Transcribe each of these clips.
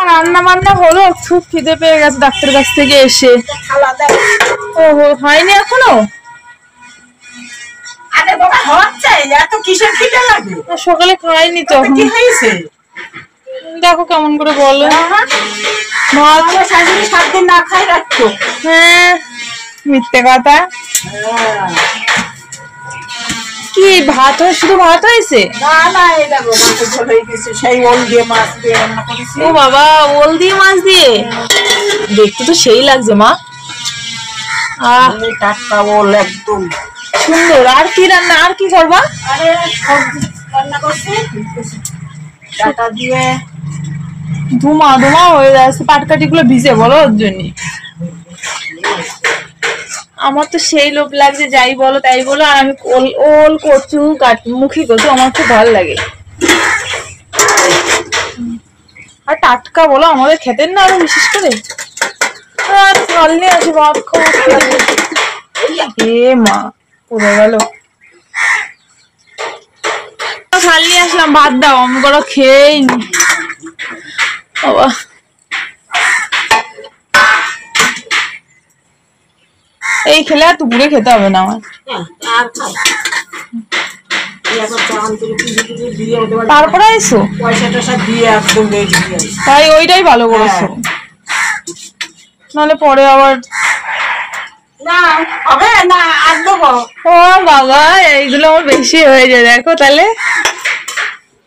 রান্না বান্না হলো, খুব খিদে পেয়ে গেছে ডাক্তারের কাছ থেকে এসে। ও হয়নি এখনো? সকালে খাইনি তো। দেখো কেমন করে বলো। হ্যাঁ মিথ্যে কথা। কি ভাত হয়? শুধু ভাত হয়েছে? ও বাবা, ওল দিয়ে মাছ দিয়ে? দেখতে তো সেই লাগছে মা। টাটকা ওল একদম সুন্দর। আর কি রান্না, আর কি করবা? রান্না করছি ডাটা দিয়ে ধুমা ধুমা হয়ে যাচ্ছে। পাটকাঠি গুলো ভিজে বলো ওর জন্য। আমার তো সেই লোভ লাগছে, যাই বলো তাই বলো। আর আমি ওল কচু মুখী কচু আমার খুব ভালো লাগে। আর টাটকা বলো, আমাদের খেতেন না আরো বিশেষ করে। ফল নিয়ে আসি ভাত খাওয়া। এ মা পড়ে গেল। ফল নিয়ে আসলাম, ভাত দাও। আমি বড় খেয়েই নি বাবা। এই খেলে আর দুপুরে খেতে হবে না আমার। তারপরে আইসো তাই ওইটাই ভালো করেছো, নাহলে পরে আবার ও বাবা এইগুলো আমার বেশি হয়ে যায়। দেখো তাহলে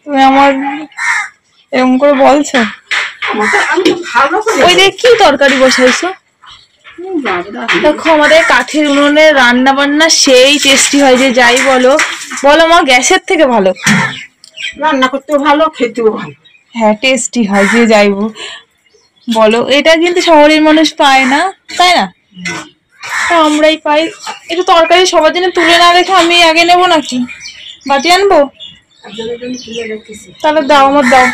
তুমি আমার এরকম করে বলছো। ওই দেখ কি তরকারি বসাইছো। দেখো আমাদের কাঠের উনুনে রান্না বান্না সেই টেস্টি হয় যে যাই বলো। বলো মা, গ্যাসের থেকে ভালো রান্না করতেও ভালো, খেতেও ভালো। হ্যাঁ টেস্টি হয় যে যাই বলো। এটা কিন্তু শহরের মানুষ পায় না, তাই না? আমরাই পাই। একটু তরকারি সবার জন্য তুলে না রেখে আমি আগে নেবো নাকি? বাটি আনবো? তাহলে দাও, আমার দাও,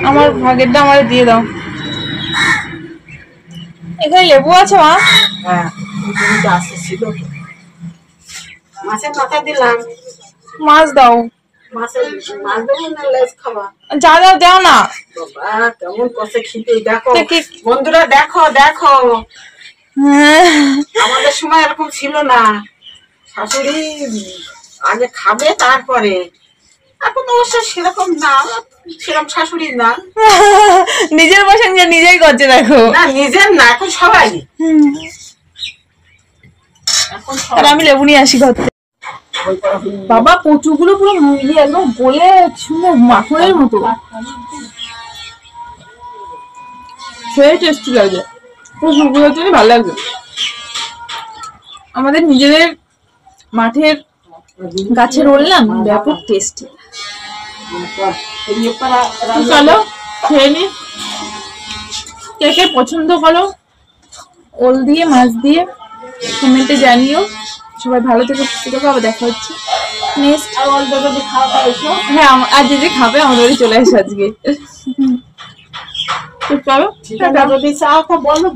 আমার ভাগের দাও, আমার দিয়ে দাও। এখানে লেবু আছে মা? মাছের মাথা দিলাম। মাছ দাও। যা দাও দাও না। কেমন কষে খিদে দেখো বন্ধুরা, দেখো দেখো। আমাদের সময় এরকম ছিল না। শাশুড়ি আগে খাবে তারপরে। এখন অবশ্য সেরকম না, সেরকম শাশুড়ি না। নিজের প্রশংসা নিজেই করছে দেখো। না নিজের না, এখন সবাই। আর আমি লেবু নিয়ে আসি ঘর থেকে। বাবা কচুগুলো পুরো মিলিয়ে একদম গলে সুন্দর মাখনের মতো, সেই টেস্টি লাগে। কচুগুলো জন্য ভালো লাগছে। আমাদের নিজেদের মাঠের গাছের ওল না, ব্যাপক টেস্টি। চলো খেয়ে নি। কে কে পছন্দ করো ওল দিয়ে মাছ দিয়ে কমেন্টে জানিও। সবাই ভালো থেকে সুস্থ থেকো। আবার দেখা হচ্ছে নেক্সট। হ্যাঁ আর যে খাবে আমাদের বাড়ি চলে আসে আজকে। চলো যদি চাও তো বলো।